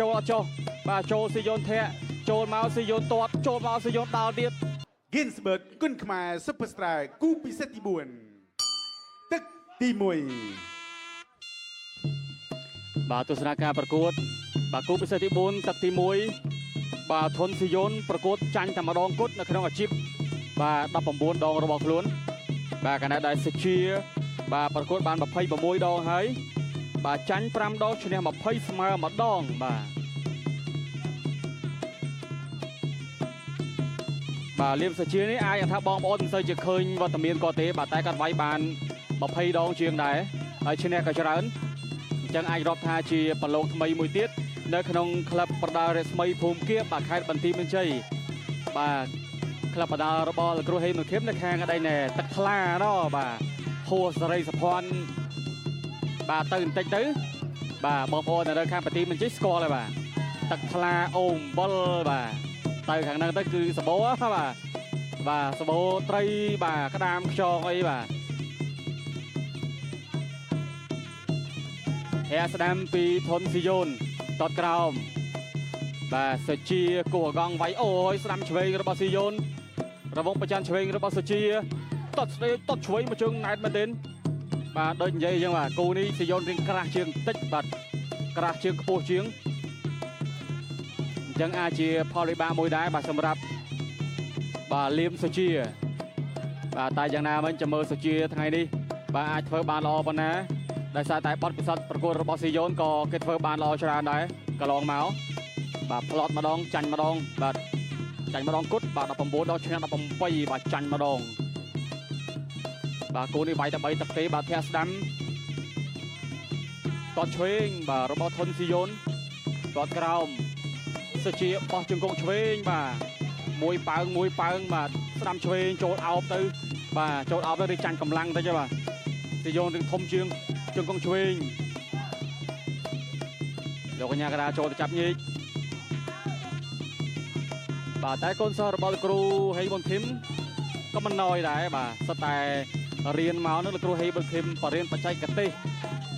ចូលអត់ចុះបាទចូលស៊ីយ៉ូនធាក់ចូលមកស៊ីយ៉ូនទាត់ចូលមកស៊ីយ៉ូនដល់ទៀត Ginsberg គុណខ្មែរ Superstar គូពិសេសទី4ទឹកទី1បាទទស្សនាការប្រកួតបាទគូពិសេសទី4ទឹកទី1បាទធនស៊ីយ៉ូនប្រកួតចាញ់តែម្ដងគត់នៅក្នុងអាជីពបាទ19ដងរបស់ខ្លួនបាទកណ្ដាលដែលសេជាបាទប្រកួតបាន26ដងហើយបាទចាញ់5ដងឈ្នះ20ស្មើម្ដងបាទលៀមសេជានេះអាចថាបងប្អូនមិនសូវជាឃើញវត្តមានគាត់ទេបាទតែគាត់វាយបាន20ដងជាងដែរហើយឈ្នះក៏ច្រើនអញ្ចឹងអាចរាប់ថាជាប្រឡូកថ្មីមួយទៀតនៅក្នុងក្លឹបប្រដាល់រស្មីភូមិគៀបបាទខេត្តបន្ទាយមានជ័យបាទក្លឹបប្រដាល់របស់លោកគ្រូហេមនៅខេមនៅខាងកន្លែងទឹកថ្លាណោះបាទហួសសេរីសុភ័ណ្ឌបាទទៅបន្តិចទៅបាទបងប្អូននៅខាងបន្ទាយមានជ័យស្គាល់ហើយបាទទឹកថ្លាអូមបុលបាទទៅខាងហ្នឹងទៅគឺសបោបាទសបោត្រីបាទក្តាមខ្យងអីបាទហែស្ដាំពីធនស៊ីយ៉ូនតតក្រោមបាទសេជាគោះកងវាយអូយស្ដាំឆ្វេងរបស់ស៊ីយ៉ូនរវងប្រចាំឆ្វេងរបស់សេជាតតស្ដីតតឆ្វេងមកជើងណែតមែនទេបាទដូចនិយាយអញ្ចឹងបាទគូនេះស៊ីយ៉ូនរៀងក្រាស់ជាងតិចបាទក្រាស់ជាងខ្ពស់ជាងអញ្ចឹងអាចជាផលវិបាកមួយដែរបាទសម្រាប់បាទលៀមសេជាបាទតែយ៉ាងណាមិញចាំមើលសេជាថ្ងៃនេះបាទអាចធ្វើបានល្អប៉ុណ្ណាដោយសារតែបទពិសោធន៍ប្រកួតរបស់ស៊ីយ៉ូនក៏គេធ្វើបានល្អច្រើនដែរកន្លងមកបាទផ្លត់ម្ដងចាញ់ម្ដងបាទចាញ់ម្ដងគត់បាទ19ដងឈ្នះ17បាទចាញ់ម្ដងបាទគូនេះវាយតែ3ទឹកទេបាទធាក់ស្ដាំតតឆ្វេងបាទរបស់ធនស៊ីយ៉ូនតតក្រោមសេជាបោះជង្គង់ឆ្វេងបាទមួយប៉ើងបាទស្ដាំឆ្វេងចូលអោបទៅបាទចូលអោបទៅឬចាញ់កម្លាំងតិចបាទស៊ីយ៉ូនរឿងធំជាងជង្គង់ឆ្វេងលោកកញ្ញាកដាចូលទៅចាប់ញែកបាទតែកូនសិស្សរបស់លោកគ្រូហេប៊ុនធីមក៏មិនណយដែរបាទសិតតែរៀនមកនោះលោកគ្រូហេប៊ុនធីមបរិញ្ញាបច្ចេកទេស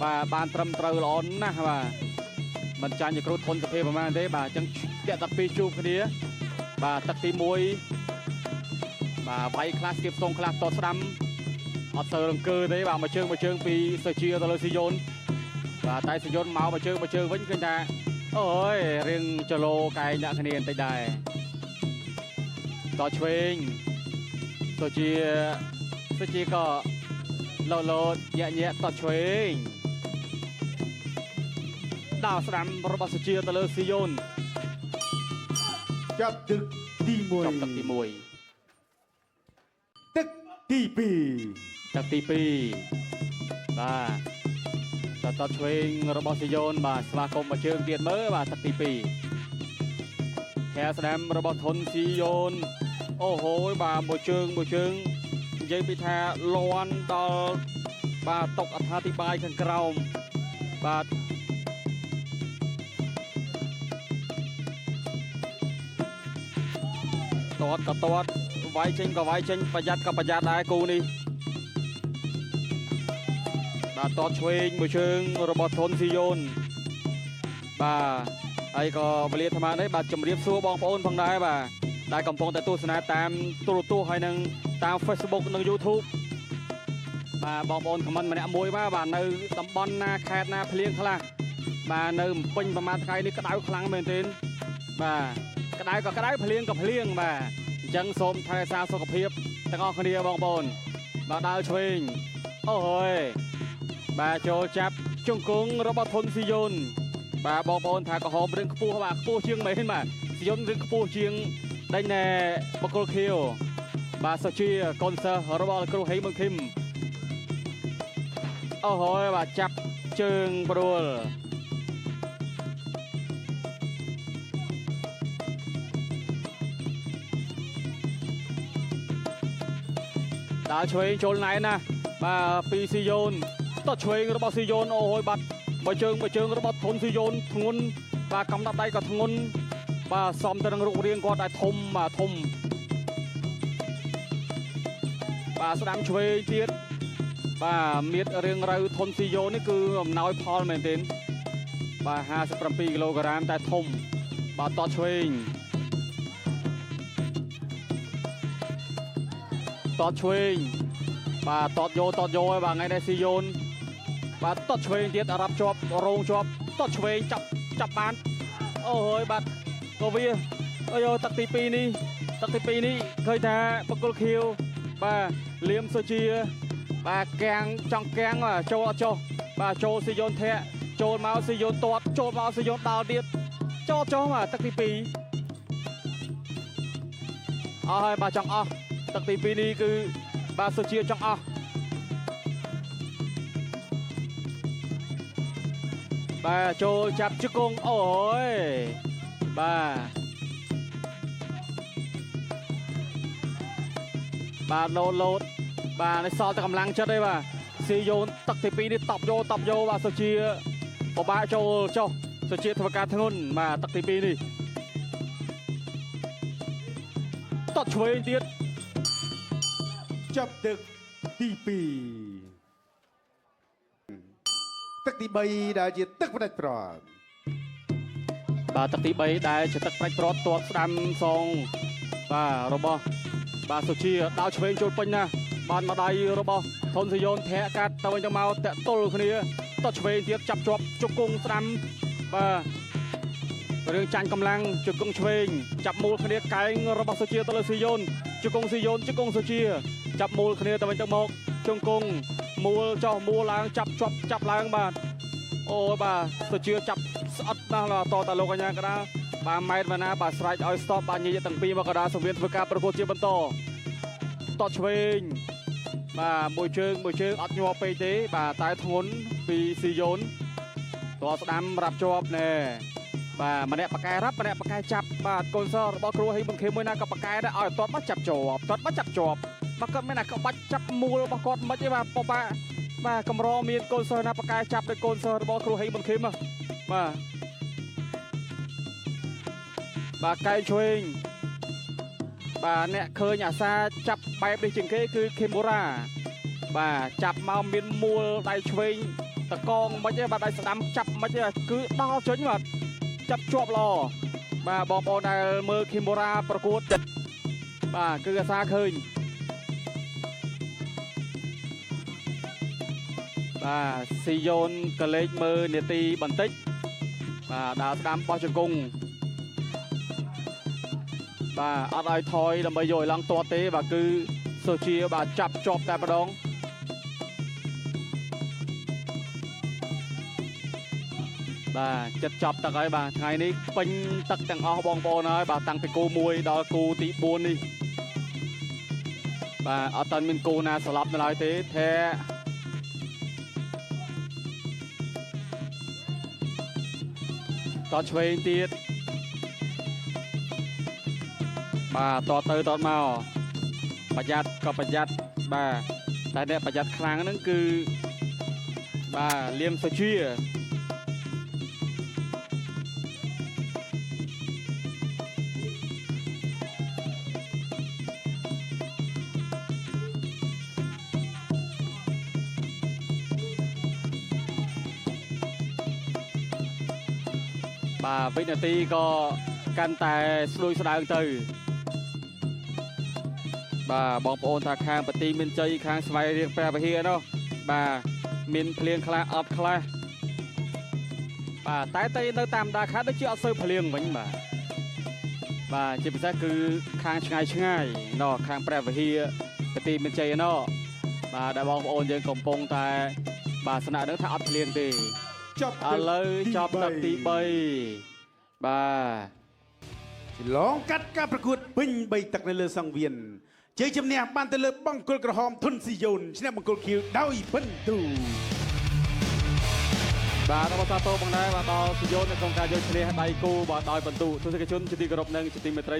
បាទបានត្រឹមត្រូវល្អណាស់បាទមិនចាញ់ជាគ្រូធនសភាប្រហែលទេបាទអញ្ចឹងតាក់12ជួបគ្នាបាទទឹកទី1បាទវាយខ្លះស្គៀបផ្ទងខ្លះតតស្ដាំអត់សូវរង្គើទេបាទមួយជើងពីសេជាទៅលើស៊ីយ៉ូនបាទតែស៊ីយ៉ូនមកមួយជើងវិញឃើញថាអូយរៀងចលោកែងដាក់គ្នាបន្តិចដែរតឆ្វេងសេជាក៏លោតញាក់តឆ្វេងដល់ស្ដាំរបស់សេជាទៅលើស៊ីយ៉ូនចាប់ទឹកទី1ទឹកទី1ទឹកទី2ទឹកទី2បាទតឆ្វេងរបស់ស៊ីយ៉ូនបាទស្វាគមន៍មួយជើងទៀតមើលបាទទឹកទី2ហែស្ដាំរបស់ធនស៊ីយ៉ូនអូហូយបាទមួយជើងនិយាយពីថាលន់ដល់បាទຕົកអត្ថាធិប្បាយខាងក្រោមបាទទាត់វាយចេញប្រយ័ត្នដែរគូនេះបាទតតឆ្វេងមួយជើងរបស់ធនស៊ីយ៉ូនបាទហើយក៏វេលាអាត្មានេះបាទជម្រាបសួរបងប្អូនផងដែរបាទដែលកំពុងតែទស្សនាតាមទូរទស្សន៍ហើយនឹងតាម Facebook និង YouTube បាទបងប្អូនខមមិនម្នាក់មួយបាទនៅតំបន់ណាខេត្តណាភ្លៀងខ្លះបាទនៅពេញប្រមាណថ្ងៃនេះក្តៅខ្លាំងមែនទែនបាទក្តៅក៏ក្តៅភ្លៀងក៏ភ្លៀងបាទអញ្ចឹងសូមថែរក្សាសុខភាពទាំងអស់គ្នាបងប្អូនបាទដើរឆ្វេងអូយបាទចូលចាប់ជង្គង់របស់ធនស៊ីយ៉ូនបាទបងប្អូនថាក្រហមរឿងខ្ពស់បាទខ្ពស់ជាងមែនបាទស៊ីយ៉ូនរឿងខ្ពស់ជាងដេញណែបកុលខៀវបាទសេជាកូនសិស្សរបស់គ្រូហេមប៊ុនធីមអូយបាទចាប់ជើងព្រួលដើរឆ្វេងចូលណែនណាបាទពីស៊ីយ៉ូនតឆ្វេងរបស់ស៊ីយ៉ូនអូយបាត់មួយជើងរបស់ធនស៊ីយ៉ូនធ្ងន់បាទកំដាក់ដៃក៏ធ្ងន់បាទសំទៅនឹងរូបរាងគាត់ដែលធំបាទស្ដាំឆ្វេងទៀតបាទមៀតរៀងរៅធនស៊ីយ៉ូននេះគឺអំណោយផលមែនទេ បាទ57គីឡូក្រាមតែធំបាទតឆ្វេងបាទតយោហើយបាទថ្ងៃនេះស៊ីយ៉ូនបាទតឆ្វេងទៀតរាប់ជាប់រងជាប់តឆ្វេងចាប់បានអូហើយបាទក៏វាអយោទឹកទី2នេះឃើញថាបង្គោលខៀវបាទលៀមសុជាបាទកាំងចង់កាំងចូលអត់ចុះបាទចូលស៊ីយ៉ូនធាក់ចូលមកស៊ីយ៉ូនតតចូលមកស៊ីយ៉ូនដល់ទៀតចូលចុះបាទទឹកទី2អស់ហើយបាទចង់អស់ទឹកទី2នេះគឺបាទសុជាចង់អស់បាទចូលចាប់ជង្គង់អូយបាទលោតបាទនេះសល់តែកម្លាំងចិត្តទេបាទស៊ីយ៉ូនទឹកទី2នេះតប់យោបាទសុជាពិបាកចូលចុះសុជាធ្វើការធ្ងន់បាទទឹកទី2នេះតត់ឆ្វេងទៀតចាប់ទឹកទី2ទឹកទី3ដែលជាទឹកផ្ដាច់ព្រាត់បាទទឹកទី3ដែលជាទឹកផ្ដាច់ព្រាត់ទាត់ស្ដាំសងបាទរបស់បាទសុជាដោតឆ្វេងចូលពេញណាបានមកដៃរបស់ធនសយ៉ូនធាក់កាត់ទៅវិញទៅមកតាក់ទល់គ្នាតត់ឆ្វេងទៀតចាប់ជាប់ជង្គង់ស្ដាំបាទរឿងចាញ់កម្លាំងជង្គង់ឆ្វេងចាប់មូលគ្នាកែងរបស់សុជាទៅលើសយ៉ូនជង្គង់សយ៉ូនជង្គង់សុជាចាប់មូលគ្នាទៅវិញទៅមកជង្គង់មូលចុះមូលឡើងចាប់ឡើងបាទអូយបាទសុជាចាប់ស្អិតណាស់តតលោកអញ្ញាកដាបាទម៉ែត្រវណ្ណាបាទស្រែកឲ្យស្ទប់បាទញីទាំងពីរមកកដាសង្វៀនធ្វើការប្រកួតជាបន្តតឆ្វេងបាទមួយជើងអត់ញាប់ពេកទេបាទតែធ្ងន់ពីស៊ីយ៉ូនតស្ដាំរាប់ជាប់ណែបាទម្នាក់បកែរាប់ម្នាក់បកែចាប់បាទកូនសរបស់គ្រូហីបង្ខេមមួយណាក៏បកែដែរឲ្យតតមកចាប់ជាប់បាទគាត់មានតែក្បាច់ចាប់មូលរបស់គាត់មិនទេបាទបបាបាទកម្រមានកូនសិស្សណាបកែចាប់ដោយកូនសិស្សរបស់គ្រូហីបង្ខេមបាទកែឆ្វេងបាទអ្នកឃើញអាសាចាប់បែបនេះជាងគេគឺខេមបូរ៉ាបាទចាប់មកមានមូលដៃឆ្វេងតកងមិនទេបាទដៃស្ដាំចាប់មិនទេគឺដល់ចេញបាទចាប់ជាប់ល្អបាទបងប្អូនដែលមើលខេមបូរ៉ាប្រកួតបាទគឺអាសាឃើញបាទស៊ីយ៉ូនកលេចមើលនាទីបន្តិចបាទដើរស្ដាំបោះជង្គង់បាទអត់ឲ្យថយដើម្បីយកឲ្យឡើងទាត់ទេបាទគឺសុជាបាទចាប់ជាប់តែម្ដងបាទចិត្តចប់ទឹកហើយបាទថ្ងៃនេះពេញទឹកទាំងអស់បងប្អូនហើយបាទតាំងពីគូ1ដល់គូទី4នេះបាទអត់តាន់មានគូណាស្លាប់នៅឡើយទេតែតឆ្វេងទៀតបាទតទៅតមកប្រយ័ត្នក៏ប្រយ័ត្នបាទតែអ្នកប្រយ័ត្នខ្លាំងហ្នឹងគឺបាទលៀមសុជាបាទវិនាទីក៏កាន់តែស្លួយស្ដើងទៅបាទបងប្អូនថាខាងបទីមានជ័យខាងស្វ័យរៀងព្រះវិហារនោះបាទមានភ្លៀងខ្លះអត់ខ្លះបាទតែនៅតាមដាខាត់ដូចជាអត់សូវភ្លៀងវិញបាទជាពិសេសគឺខាងឆ្ងាយណោះខាងព្រះវិហារបទីមានជ័យណោះបាទដែលបងប្អូនយើងកំពុងតែបាទស្នាក់នឹងថាអត់ភ្លៀងទេឥឡូវចប់ទឹកទី3បាទឆ្លងកាត់ការប្រកួតពេញ3ទឹកនៅលើសង្វៀនជ័យជំនះបានទៅលើបង្គោលក្រហមធុនស៊ីយ៉ូនឈ្នះបង្គោលខៀវដោយពិន្ទុបាទអបសាទរបងដែរបាទដល់ស៊ីយ៉ូននៅក្នុងការយកឈ្នះដៃគូបាទដោយពិន្ទុទស្សនិកជនជាទីគោរពនិងជាទីមេត្រី